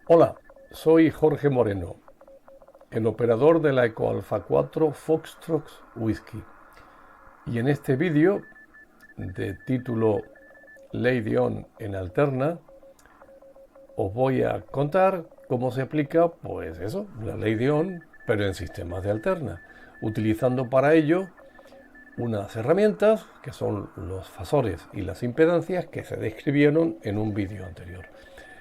Hola, soy Jorge Moreno, el operador de la EcoAlfa 4 Foxtrot Whisky. Y en este vídeo, de título Lady On en Alterna, os voy a contar cómo se aplica, pues eso, la Lady On, pero en sistemas de alterna, utilizando para ello unas herramientas que son los fasores y las impedancias que se describieron en un vídeo anterior.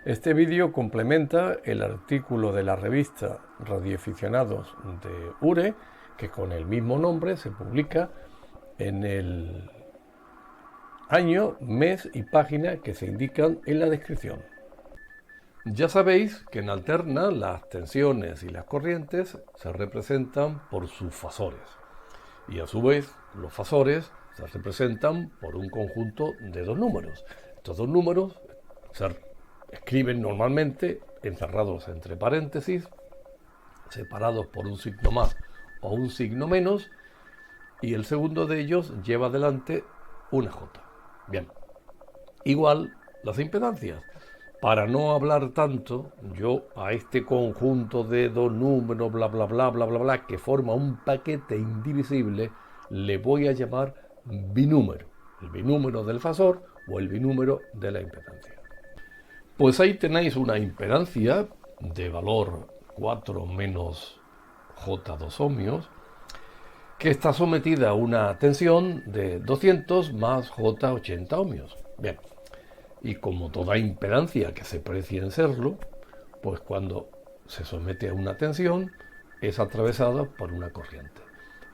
Este vídeo complementa el artículo de la revista Radioaficionados de URE, que con el mismo nombre se publica en el año, mes y página que se indican en la descripción. Ya sabéis que en alterna las tensiones y las corrientes se representan por sus fasores y a su vez los fasores se representan por un conjunto de dos números. Estos dos números se escriben normalmente encerrados entre paréntesis, separados por un signo más o un signo menos, y el segundo de ellos lleva adelante una J. Bien, igual las impedancias. Para no hablar tanto, yo a este conjunto de dos números, bla, bla, bla, bla, bla, bla, que forma un paquete indivisible, le voy a llamar binúmero. El binúmero del fasor o el binúmero de la impedancia. Pues ahí tenéis una impedancia de valor 4 menos J2 ohmios que está sometida a una tensión de 200 más J80 ohmios. Bien, y como toda impedancia que se precie en serlo, pues cuando se somete a una tensión es atravesada por una corriente.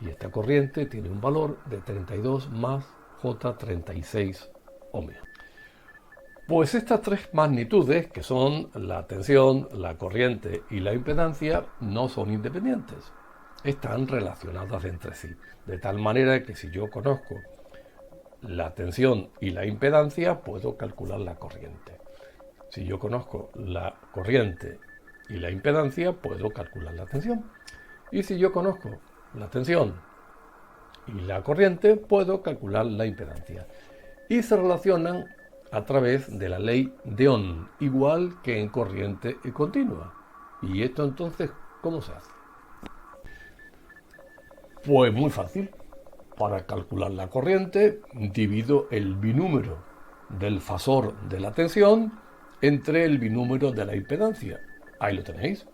Y esta corriente tiene un valor de 32 más J36 ohmios. Pues estas tres magnitudes, que son la tensión, la corriente y la impedancia, no son independientes. Están relacionadas entre sí, de tal manera que si yo conozco la tensión y la impedancia, puedo calcular la corriente. Si yo conozco la corriente y la impedancia, puedo calcular la tensión. Y si yo conozco la tensión y la corriente, puedo calcular la impedancia. Y se relacionan a través de la ley de Ohm, igual que en corriente continua. ¿Y esto entonces cómo se hace? Pues muy fácil. Para calcular la corriente, divido el binúmero del fasor de la tensión entre el binúmero de la impedancia. Ahí lo tenéis.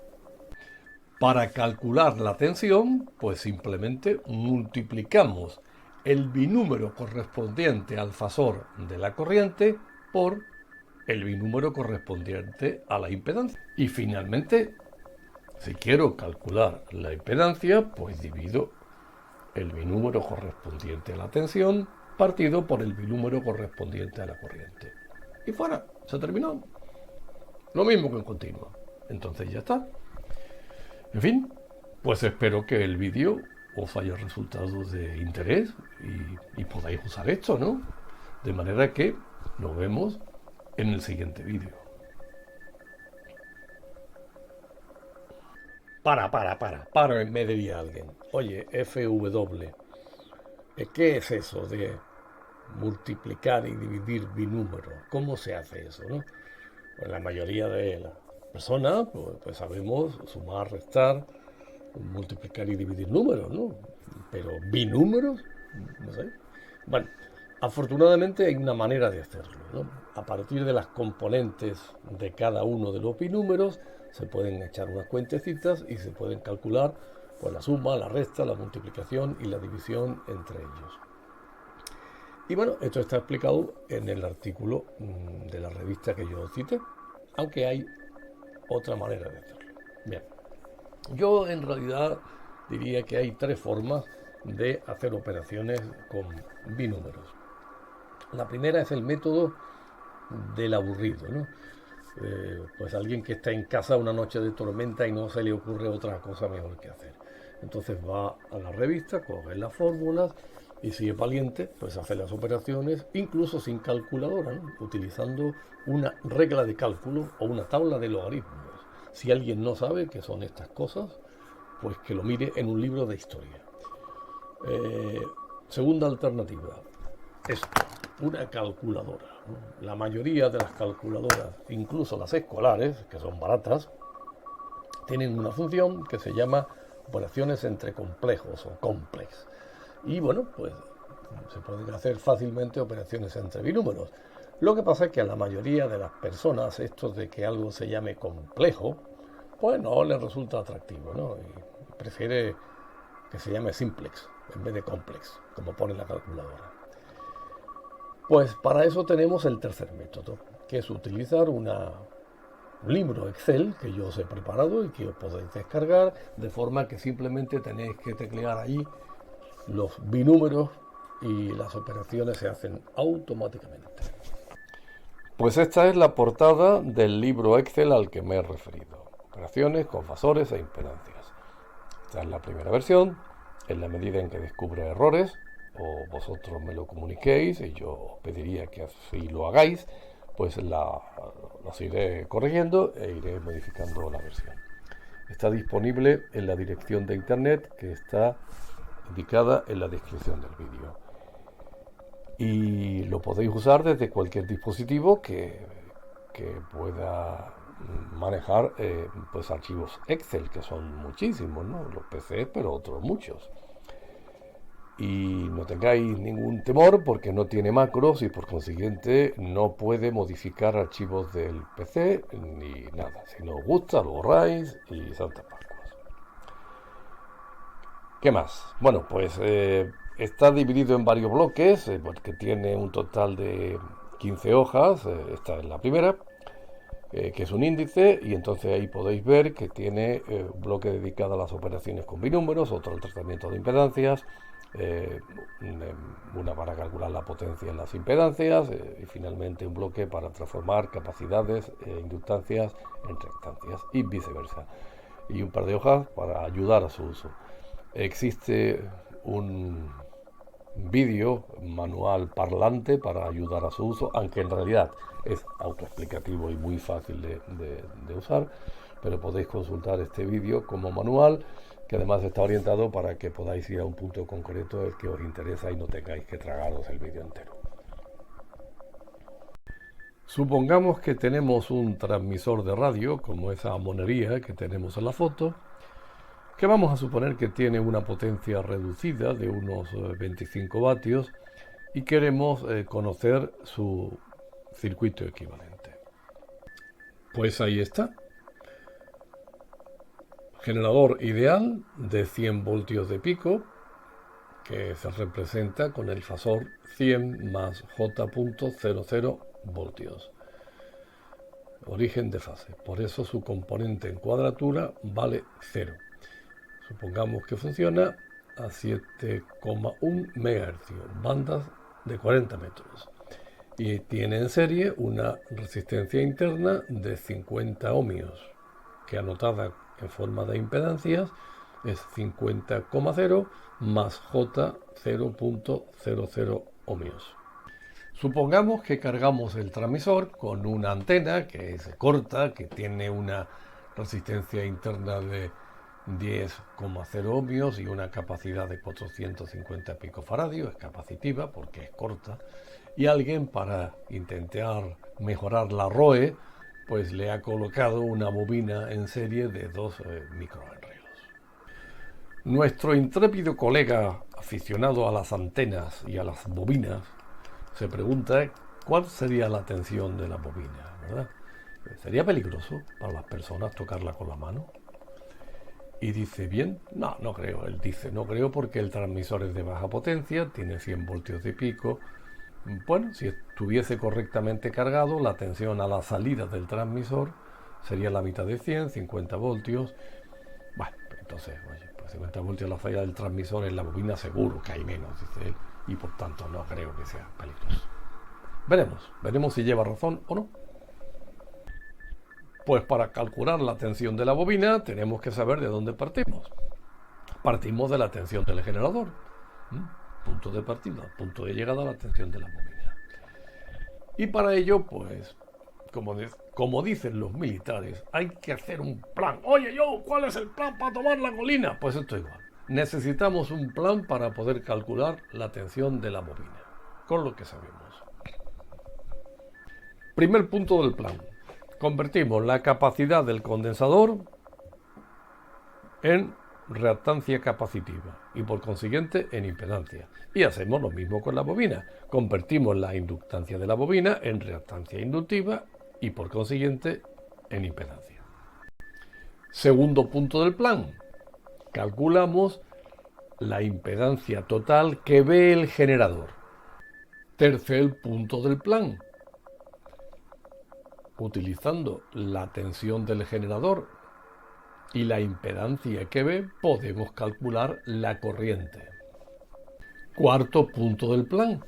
Para calcular la tensión, pues simplemente multiplicamos el binúmero correspondiente al fasor de la corriente por el binúmero correspondiente a la impedancia. Y finalmente, si quiero calcular la impedancia, pues divido el binúmero correspondiente a la tensión partido por el binúmero correspondiente a la corriente. Y fuera, se terminó. Lo mismo que en continua. Entonces ya está. En fin, pues espero que el vídeo os haya resultado de interés y podáis usar esto, ¿no? De manera que nos vemos en el siguiente vídeo. Para, me diría alguien. Oye, FW, ¿qué es eso de multiplicar y dividir binúmeros? ¿Cómo se hace eso, no? Pues la mayoría de las personas pues sabemos sumar, restar, multiplicar y dividir números, ¿no? Pero binúmeros, no sé. Bueno, afortunadamente hay una manera de hacerlo, ¿no? A partir de las componentes de cada uno de los binúmeros se pueden echar unas cuentecitas y se pueden calcular pues la suma, la resta, la multiplicación y la división entre ellos. Y bueno, esto está explicado en el artículo de la revista que yo cité, aunque hay otra manera de hacerlo. Bien, yo en realidad diría que hay tres formas de hacer operaciones con binúmeros. La primera es el método del aburrido, ¿no? Pues alguien que está en casa una noche de tormenta y no se le ocurre otra cosa mejor que hacer. Entonces va a la revista, coge las fórmulas y si es valiente, pues hace las operaciones incluso sin calculadora, ¿no? Utilizando una regla de cálculo o una tabla de logaritmos. Si alguien no sabe qué son estas cosas, pues que lo mire en un libro de historia. Segunda alternativa, esto. una calculadora, ¿no? La mayoría de las calculadoras, incluso las escolares, que son baratas, tienen una función que se llama operaciones entre complejos o complex. Y bueno, pues se pueden hacer fácilmente operaciones entre binúmeros. Lo que pasa es que a la mayoría de las personas esto de que algo se llame complejo, pues no les resulta atractivo, ¿no? Y prefiere que se llame simplex en vez de complex, como pone la calculadora. Pues para eso tenemos el tercer método, que es utilizar un libro Excel que yo os he preparado y que os podéis descargar, de forma que simplemente tenéis que teclear allí los binúmeros y las operaciones se hacen automáticamente. Pues esta es la portada del libro Excel al que me he referido. Operaciones con fasores e impedancias. Esta es la primera versión. En la medida en que descubra errores, o vosotros me lo comuniquéis y yo os pediría que así lo hagáis, pues los iré corrigiendo e iré modificando la versión. Está disponible en la dirección de internet que está indicada en la descripción del vídeo. Y lo podéis usar desde cualquier dispositivo que pueda manejar pues archivos Excel, que son muchísimos, ¿no? Los PCs, pero otros muchos. Y no tengáis ningún temor porque no tiene macros y por consiguiente no puede modificar archivos del PC ni nada. Si no os gusta, lo borráis y Santa Pascuas. ¿Qué más? Bueno, pues está dividido en varios bloques porque tiene un total de 15 hojas. Esta es la primera, que es un índice, y entonces ahí podéis ver que tiene un bloque dedicado a las operaciones con binúmeros, otro al tratamiento de impedancias, una para calcular la potencia en las impedancias y finalmente un bloque para transformar capacidades e inductancias en reactancias y viceversa, y un par de hojas para ayudar a su uso. Existe un vídeo manual parlante para ayudar a su uso, aunque en realidad es autoexplicativo y muy fácil de usar, pero podéis consultar este vídeo como manual, que además está orientado para que podáis ir a un punto concreto el que os interesa y no tengáis que tragaros el vídeo entero. Supongamos que tenemos un transmisor de radio, como esa monería que tenemos en la foto, que vamos a suponer que tiene una potencia reducida de unos 25 vatios y queremos conocer su circuito equivalente. Pues ahí está. Generador ideal de 100 voltios de pico, que se representa con el fasor 100 más J.00 voltios. Origen de fase. Por eso su componente en cuadratura vale 0. Supongamos que funciona a 7,1 MHz, bandas de 40 metros. Y tiene en serie una resistencia interna de 50 ohmios, que anotada en forma de impedancias es 50,0 más J 0.00 ohmios. Supongamos que cargamos el transmisor con una antena que es corta, que tiene una resistencia interna de 10,0 ohmios y una capacidad de 450 picofaradios, es capacitiva porque es corta, y alguien, para intentar mejorar la ROE, pues le ha colocado una bobina en serie de 2 microhenrios. Nuestro intrépido colega aficionado a las antenas y a las bobinas se pregunta cuál sería la tensión de la bobina, ¿verdad? ¿Sería peligroso para las personas tocarla con la mano? Y dice, bien, no creo. Él dice, no creo porque el transmisor es de baja potencia, tiene 100 voltios de pico. Bueno, si estuviese correctamente cargado, la tensión a la salida del transmisor sería la mitad de 100, 50 voltios. Bueno, entonces, oye, pues 50 voltios a la salida del transmisor, en la bobina seguro que hay menos, dice él, y por tanto no creo que sea peligroso. Veremos si lleva razón o no. Pues para calcular la tensión de la bobina tenemos que saber de dónde partimos. Partimos de la tensión del generador. Punto de partida, punto de llegada a la tensión de la bobina. Y para ello, pues, como dicen los militares, hay que hacer un plan. Oye, ¿cuál es el plan para tomar la colina? Pues esto igual. Necesitamos un plan para poder calcular la tensión de la bobina, con lo que sabemos. Primer punto del plan. Convertimos la capacidad del condensador en reactancia capacitiva y por consiguiente en impedancia. Y hacemos lo mismo con la bobina. Convertimos la inductancia de la bobina en reactancia inductiva y por consiguiente en impedancia. Segundo punto del plan. Calculamos la impedancia total que ve el generador. Tercer punto del plan. Utilizando la tensión del generador y la impedancia que ve, podemos calcular la corriente. Cuarto punto del plan.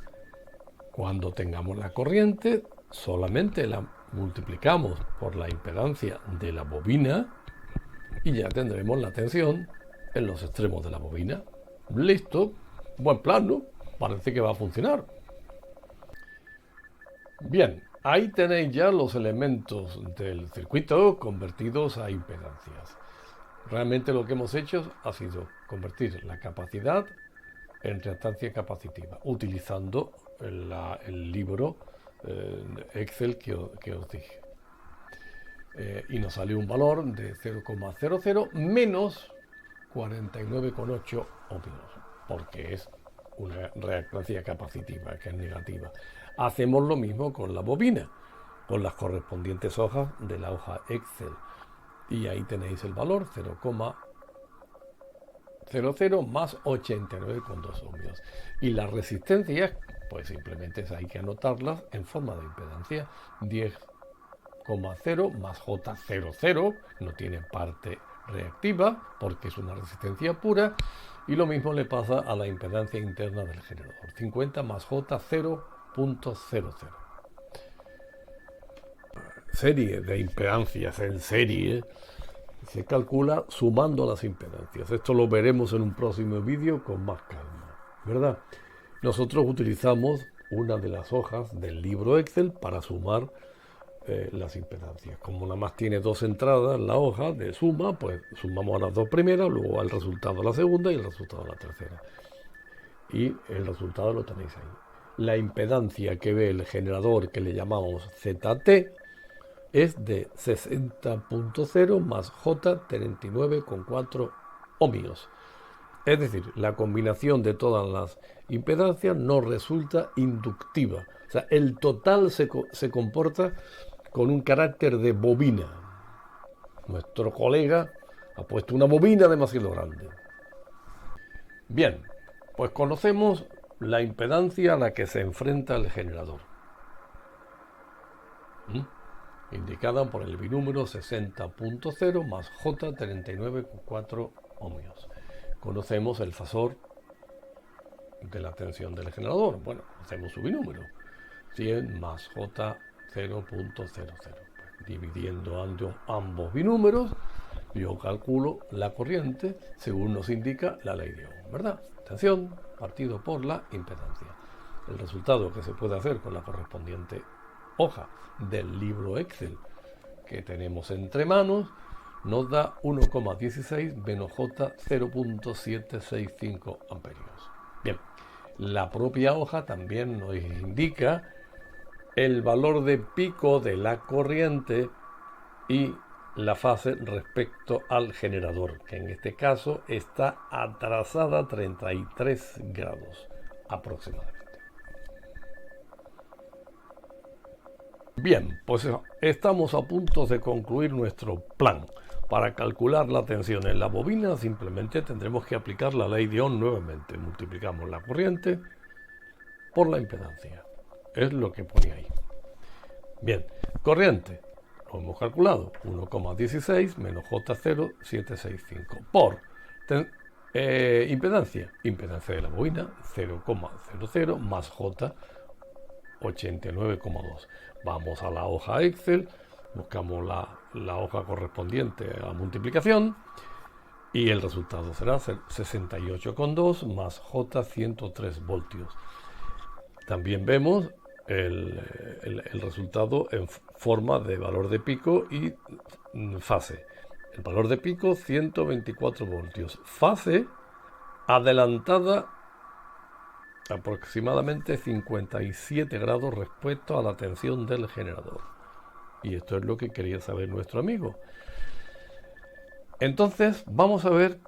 Cuando tengamos la corriente, solamente la multiplicamos por la impedancia de la bobina y ya tendremos la tensión en los extremos de la bobina. Listo, buen plan, ¿no? Parece que va a funcionar. Bien, ahí tenéis ya los elementos del circuito convertidos a impedancias. Realmente lo que hemos hecho ha sido convertir la capacidad en reactancia capacitiva, utilizando el libro Excel que os dije. Y nos salió un valor de 0,00 menos 49,8 ohmios, porque es una reactancia capacitiva, que es negativa. Hacemos lo mismo con la bobina, con las correspondientes hojas de la hoja Excel. Y ahí tenéis el valor, 0,00 más 89,2 ohmios. Y las resistencias, pues simplemente hay que anotarlas en forma de impedancia. 10,0 más J00, no tiene parte reactiva porque es una resistencia pura. Y lo mismo le pasa a la impedancia interna del generador, 50 más J0.00. Serie de impedancias en serie se calcula sumando las impedancias. Esto lo veremos en un próximo vídeo con más calma, ¿verdad? Nosotros utilizamos una de las hojas del libro Excel para sumar las impedancias. Como nada más tiene dos entradas la hoja de suma, pues sumamos a las dos primeras, luego al resultado a la segunda y el resultado a la tercera. Y el resultado lo tenéis ahí. La impedancia que ve el generador, que le llamamos ZT, es de 60.0 más J39,4 ohmios. Es decir, la combinación de todas las impedancias nos resulta inductiva. O sea, el total se comporta con un carácter de bobina. Nuestro colega ha puesto una bobina demasiado grande. Bien, pues conocemos la impedancia a la que se enfrenta el generador. Indicada por el binúmero 60.0 más J39,4 ohmios. Conocemos el fasor de la tensión del generador. Bueno, hacemos su binúmero. 100 más J0.00. Dividiendo ambos binúmeros, yo calculo la corriente según nos indica la ley de Ohm, ¿verdad? Tensión partido por la impedancia. El resultado que se puede hacer con la correspondiente hoja del libro Excel que tenemos entre manos nos da 1,16 menos J 0.765 amperios. Bien, la propia hoja también nos indica el valor de pico de la corriente y la fase respecto al generador, que en este caso está atrasada 33 grados aproximadamente. Bien, pues estamos a punto de concluir nuestro plan. Para calcular la tensión en la bobina simplemente tendremos que aplicar la ley de Ohm nuevamente. Multiplicamos la corriente por la impedancia. Es lo que pone ahí. Bien, corriente, lo hemos calculado, 1,16 menos J0,765 por impedancia de la bobina, 0,00 más J 89,2. Vamos a la hoja Excel, buscamos la hoja correspondiente a la multiplicación y el resultado será 68,2 más J 103 voltios. También vemos el resultado en forma de valor de pico y fase. El valor de pico 124 voltios. Fase adelantada aproximadamente 57 grados respecto a la tensión del generador. Y esto es lo que quería saber nuestro amigo. Entonces vamos a ver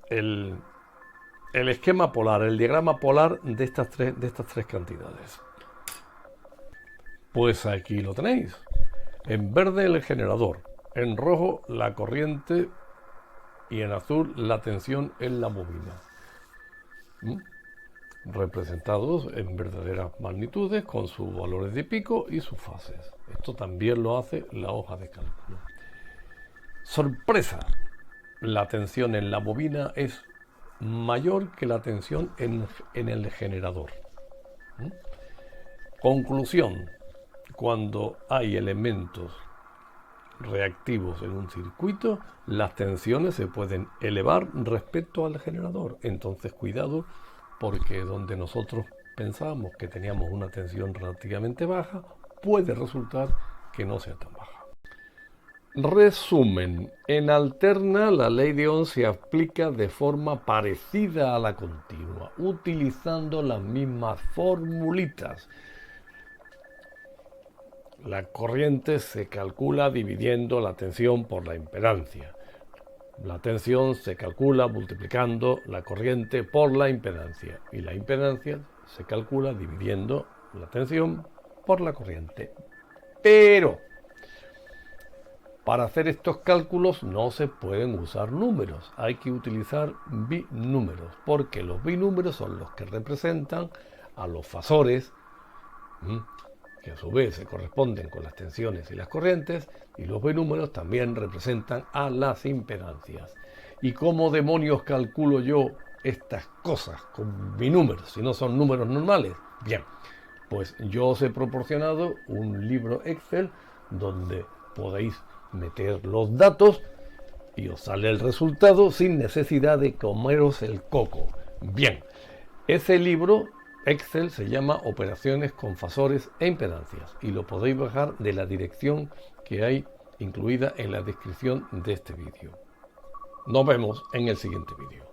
el esquema polar, el diagrama polar de estas tres cantidades. Pues aquí lo tenéis. En verde el generador, en rojo la corriente y en azul la tensión en la bobina. Representados en verdaderas magnitudes con sus valores de pico y sus fases. Esto también lo hace la hoja de cálculo. Sorpresa, la tensión en la bobina es mayor que la tensión en el generador. Conclusión, cuando hay elementos reactivos en un circuito, las tensiones se pueden elevar respecto al generador. Entonces cuidado, porque donde nosotros pensábamos que teníamos una tensión relativamente baja, puede resultar que no sea tan baja. Resumen, en alterna la ley de Ohm se aplica de forma parecida a la continua, utilizando las mismas formulitas. La corriente se calcula dividiendo la tensión por la impedancia. La tensión se calcula multiplicando la corriente por la impedancia. Y la impedancia se calcula dividiendo la tensión por la corriente. Pero para hacer estos cálculos no se pueden usar números, hay que utilizar binúmeros, porque los binúmeros son los que representan a los fasores, que a su vez se corresponden con las tensiones y las corrientes, y los binúmeros también representan a las impedancias. ¿Y cómo demonios calculo yo estas cosas con binúmeros, si no son números normales? Bien, pues yo os he proporcionado un libro Excel donde podéis meter los datos y os sale el resultado sin necesidad de comeros el coco. Bien, ese libro Excel se llama Operaciones con fasores e impedancias y lo podéis bajar de la dirección que hay incluida en la descripción de este vídeo. Nos vemos en el siguiente vídeo.